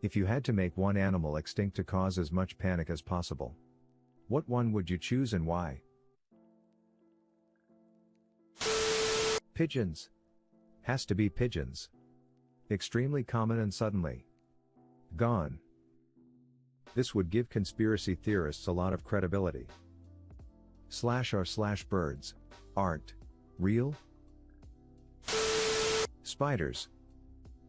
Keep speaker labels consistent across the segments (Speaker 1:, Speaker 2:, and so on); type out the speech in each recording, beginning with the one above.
Speaker 1: If you had to make one animal extinct to cause as much panic as possible, what one would you choose and why? Pigeons. Has to be pigeons. Extremely common and suddenly gone. This would give conspiracy theorists a lot of credibility. /r/birds aren't real. Spiders.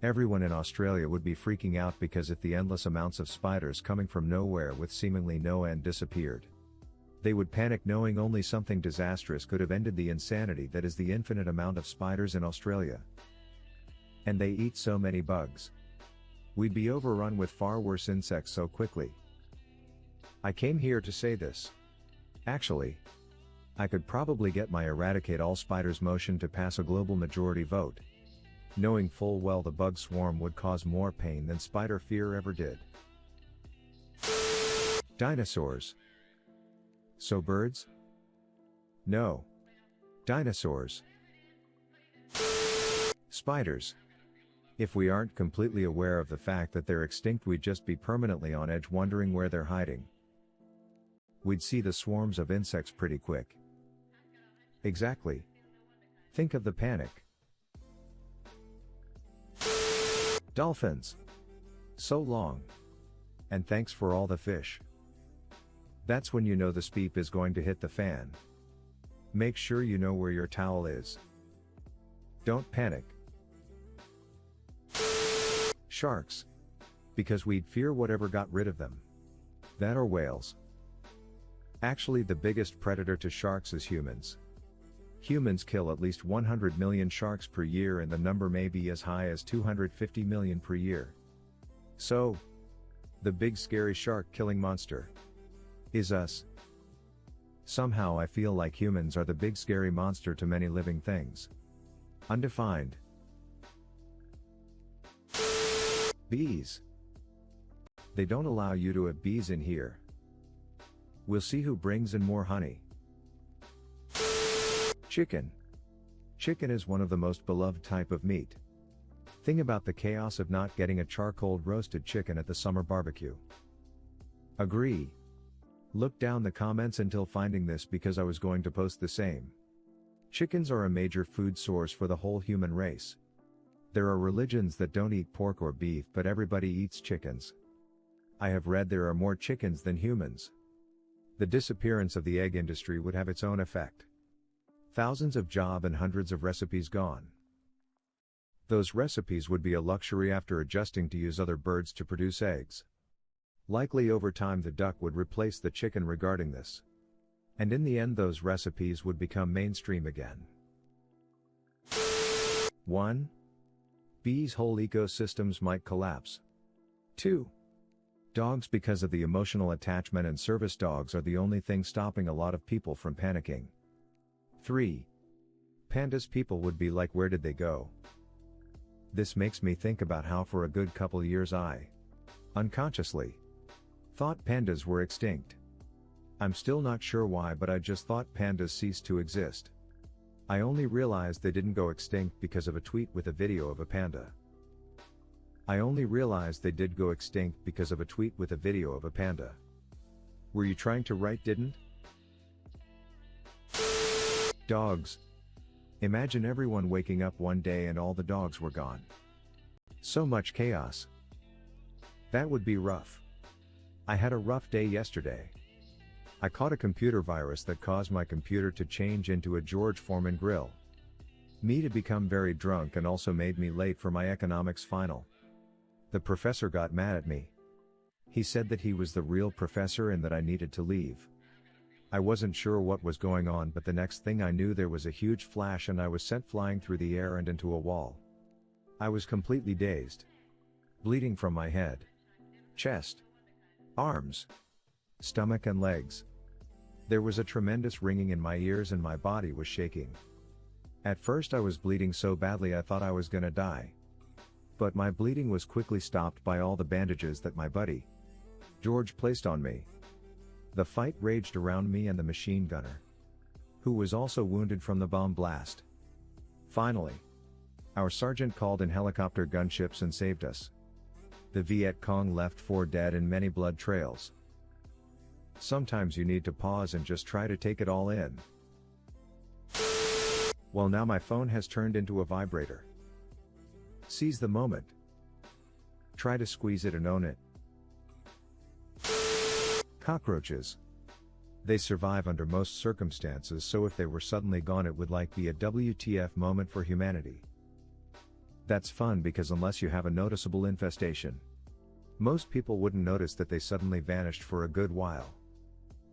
Speaker 1: Everyone in Australia would be freaking out because if the endless amounts of spiders coming from nowhere with seemingly no end disappeared, they would panic knowing only something disastrous could have ended the insanity that is the infinite amount of spiders in Australia. And they eat so many bugs. We'd be overrun with far worse insects so quickly. I came here to say this. Actually, I could probably get my eradicate all spiders motion to pass a global majority vote, knowing full well the bug swarm would cause more pain than spider fear ever did. Dinosaurs. So birds? No. Dinosaurs. Spiders. If we aren't completely aware of the fact that they're extinct, we'd just be permanently on edge wondering where they're hiding. We'd see the swarms of insects pretty quick. Exactly. Think of the panic. Dolphins. So long. And thanks for all the fish. That's when you know the speep is going to hit the fan. Make sure you know where your towel is. Don't panic. Sharks. Because we'd fear whatever got rid of them. That or whales. Actually, the biggest predator to sharks is humans. Humans kill at least 100 million sharks per year, and the number may be as high as 250 million per year. So, the big scary shark killing monster is us. Somehow I feel like humans are the big scary monster to many living things. Undefined. Bees. They don't allow you to have bees in here. We'll see who brings in more honey. Chicken. Chicken is one of the most beloved type of meat. Think about the chaos of not getting a charcoal roasted chicken at the summer barbecue. Agree. Look down the comments until finding this because I was going to post the same. Chickens are a major food source for the whole human race. There are religions that don't eat pork or beef, but everybody eats chickens. I have read there are more chickens than humans. The disappearance of the egg industry would have its own effect. Thousands of jobs and hundreds of recipes gone. Those recipes would be a luxury after adjusting to use other birds to produce eggs. Likely over time the duck would replace the chicken regarding this. And in the end those recipes would become mainstream again. 1. Bees' whole ecosystems might collapse. 2. Dogs, because of the emotional attachment, and service dogs are the only thing stopping a lot of people from panicking. 3. Pandas, people would be like, where did they go? This makes me think about how for a good couple years I, unconsciously, thought pandas were extinct. I'm still not sure why, but I just thought pandas ceased to exist. I only realized they didn't go extinct because of a tweet with a video of a panda. I only realized they did go extinct because of a tweet with a video of a panda. Were you trying to write didn't? Dogs. Imagine everyone waking up one day and all the dogs were gone. So much chaos. That would be rough. I had a rough day yesterday. I caught a computer virus that caused my computer to change into a George Foreman grill. Me to become very drunk, and also made me late for my economics final. The professor got mad at me. He said that he was the real professor and that I needed to leave. I wasn't sure what was going on, but the next thing I knew there was a huge flash and I was sent flying through the air and into a wall. I was completely dazed. Bleeding from my head, chest, arms, stomach and legs. There was a tremendous ringing in my ears and my body was shaking. At first I was bleeding so badly I thought I was gonna die. But my bleeding was quickly stopped by all the bandages that my buddy, George, placed on me. The fight raged around me and the machine gunner, who was also wounded from the bomb blast. Finally, our sergeant called in helicopter gunships and saved us. The Viet Cong left 4 dead and many blood trails. Sometimes you need to pause and just try to take it all in. Well, now my phone has turned into a vibrator. Seize the moment. Try to squeeze it and own it. Cockroaches. They survive under most circumstances, so if they were suddenly gone it would be a WTF moment for humanity. That's fun because unless you have a noticeable infestation, most people wouldn't notice that they suddenly vanished for a good while.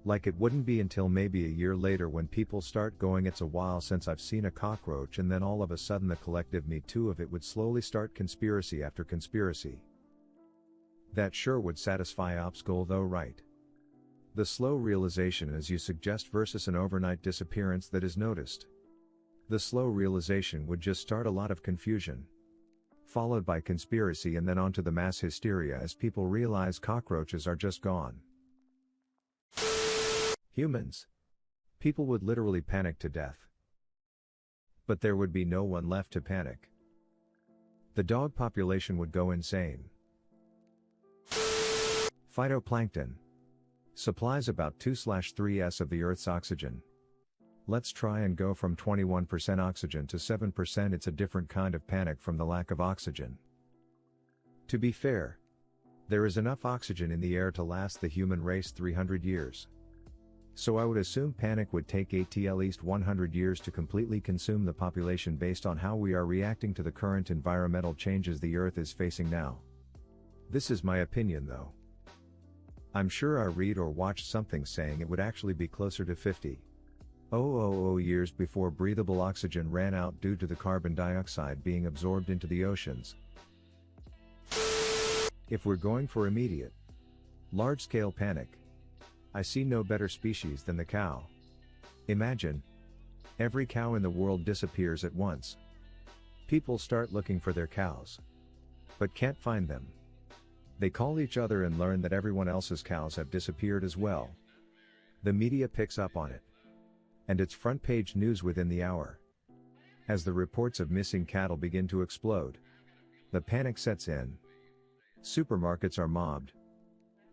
Speaker 1: It wouldn't be until maybe a year later when people start going, it's a while since I've seen a cockroach, and then all of a sudden the collective Me Too of it would slowly start, conspiracy after conspiracy. That sure would satisfy Ops goal though, right? The slow realization, as you suggest, versus an overnight disappearance that is noticed. The slow realization would just start a lot of confusion, followed by conspiracy, and then on to the mass hysteria as people realize cockroaches are just gone. Humans. People would literally panic to death. But there would be no one left to panic. The dog population would go insane. Phytoplankton. Supplies about 2/3s of the Earth's oxygen. Let's try and go from 21% oxygen to 7%. It's a different kind of panic from the lack of oxygen. To be fair, there is enough oxygen in the air to last the human race 300 years. So I would assume panic would take at least 100 years to completely consume the population based on how we are reacting to the current environmental changes the Earth is facing now. This is my opinion though. I'm sure I read or watched something saying it would actually be closer to 50,000 years before breathable oxygen ran out due to the carbon dioxide being absorbed into the oceans. If we're going for immediate, large-scale panic, I see no better species than the cow. Imagine, every cow in the world disappears at once. People start looking for their cows, but can't find them. They call each other and learn that everyone else's cows have disappeared as well. The media picks up on it, and it's front page news within the hour. As the reports of missing cattle begin to explode, the panic sets in. Supermarkets are mobbed.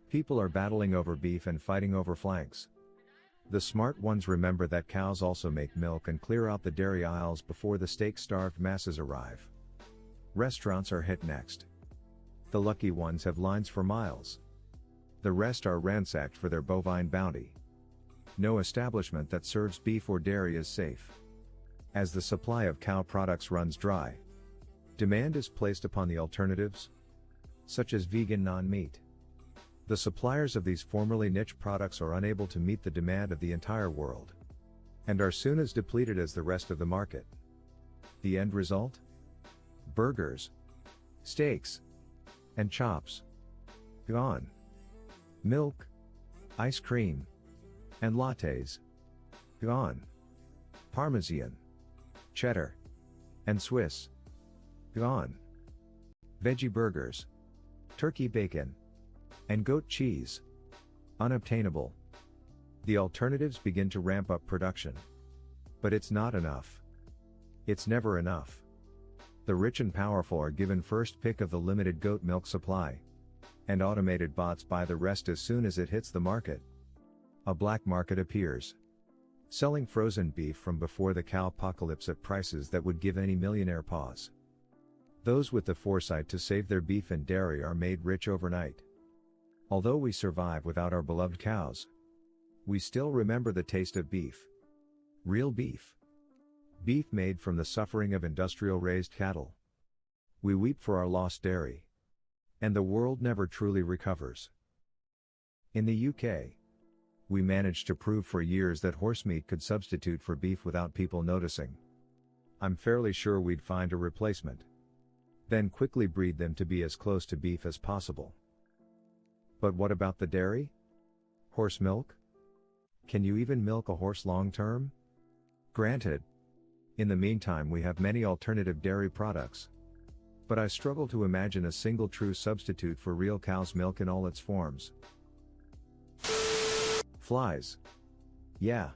Speaker 1: People are battling over beef and fighting over flanks. The smart ones remember that cows also make milk and clear out the dairy aisles before the steak-starved masses arrive. Restaurants are hit next. The lucky ones have lines for miles. The rest are ransacked for their bovine bounty. No establishment that serves beef or dairy is safe. As the supply of cow products runs dry, demand is placed upon the alternatives, such as vegan non-meat. The suppliers of these formerly niche products are unable to meet the demand of the entire world, and are soon as depleted as the rest of the market. The end result? Burgers, steaks, and chops. Gone. Milk, ice cream, and lattes. Gone. Parmesan, cheddar, and Swiss. Gone. Veggie burgers, turkey bacon, and goat cheese. Unobtainable. The alternatives begin to ramp up production. But it's not enough. It's never enough. The rich and powerful are given first pick of the limited goat milk supply, and automated bots buy the rest as soon as it hits the market. A black market appears, selling frozen beef from before the cow-apocalypse at prices that would give any millionaire pause. Those with the foresight to save their beef and dairy are made rich overnight. Although we survive without our beloved cows, we still remember the taste of beef. Real beef. Beef made from the suffering of industrial-raised cattle. We weep for our lost dairy. And the world never truly recovers. In the UK, we managed to prove for years that horse meat could substitute for beef without people noticing. I'm fairly sure we'd find a replacement, then quickly breed them to be as close to beef as possible. But what about the dairy? Horse milk? Can you even milk a horse long term? Granted. In the meantime, we have many alternative dairy products. But I struggle to imagine a single true substitute for real cow's milk in all its forms. Flies. Yeah.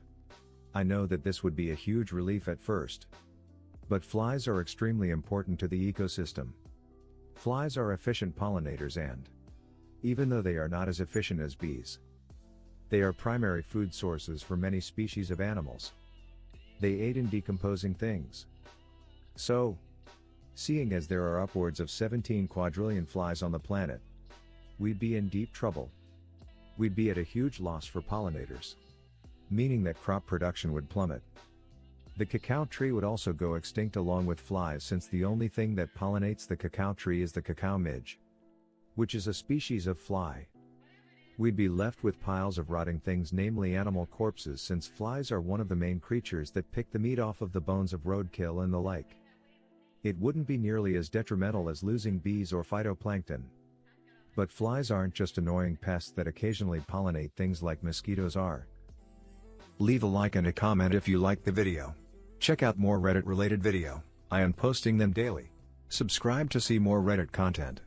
Speaker 1: I know that this would be a huge relief at first. But flies are extremely important to the ecosystem. Flies are efficient pollinators and, even though they are not as efficient as bees, they are primary food sources for many species of animals. They aid in decomposing things. So, seeing as there are upwards of 17 quadrillion flies on the planet, we'd be in deep trouble. We'd be at a huge loss for pollinators, meaning that crop production would plummet. The cacao tree would also go extinct along with flies, since the only thing that pollinates the cacao tree is the cacao midge, which is a species of fly. We'd be left with piles of rotting things, namely animal corpses, since flies are one of the main creatures that pick the meat off of the bones of roadkill and the like. It wouldn't be nearly as detrimental as losing bees or phytoplankton. But flies aren't just annoying pests that occasionally pollinate things like mosquitoes are. Leave a like and a comment if you liked the video. Check out more Reddit related video, I am posting them daily. Subscribe to see more Reddit content.